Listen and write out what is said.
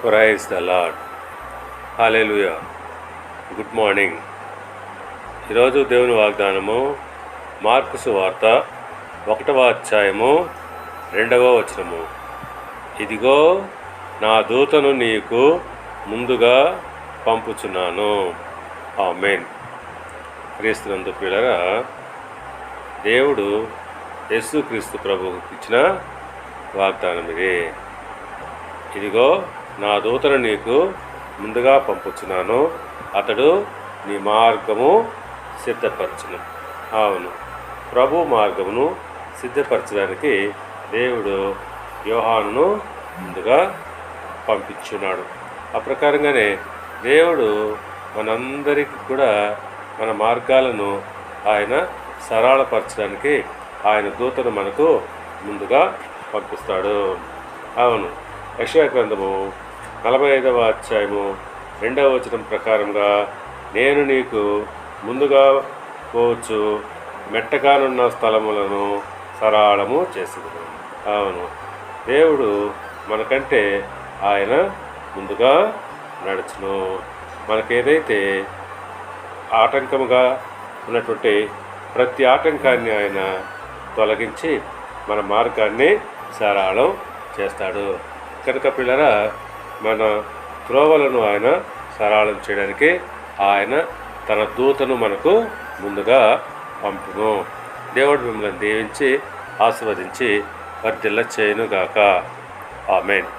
Praise the lord. Hallelujah. Good morning. ఈరోజు దేవుని వాగ్దానము మార్కు సువార్త 1వ అధ్యాయము 2వ వచనము. ఇదిగో నా దూతను నీకు ముందుగా పంపుచున్నాను. ఆమేన్. క్రీస్తునందు ప్రియులారా, దేవుడు యేసుక్రీస్తు ప్రభువుకి ఇచ్చిన వాగ్దానం ఇది. ఇదిగో నా దూతను నీకు ముందుగా పంపుచున్నాను, అతడు నీ మార్గము సిద్ధపరచును. అవును, ప్రభు మార్గమును సిద్ధపరచడానికి దేవుడు యోహానును ముందుగా పంపించున్నాడు. ఆ ప్రకారంగానే దేవుడు మనందరికీ కూడా మన మార్గాలను ఆయన సరళపరచడానికి ఆయన దూతను మనకు ముందుగా పంపిస్తాడు. అవును, యెషయా గ్రంథము 45వ అధ్యాయము 2వ వచనం ప్రకారంగా, నేను నీకు ముందుగా పోవచ్చు మెట్టగానున్న స్థలములను సరళము చేసేదను. అవును, దేవుడు మనకంటే ఆయన ముందుగా నడుచును. మనకేదైతే ఆటంకముగా ఉన్నటువంటి ప్రతి ఆటంకాన్ని ఆయన తొలగించి మన మార్గాన్ని సరళం చేస్తాడు. కనుక పిల్లరా, మన త్రోవలను ఆయన సరళం చేయడానికి ఆయన తన దూతను మనకు ముందుగా పంపును. దేవుడు మిమ్మల్ని దీవించి ఆశీర్వదించి వర్ధిల్ల చేయునుగాక. ఆమేన్.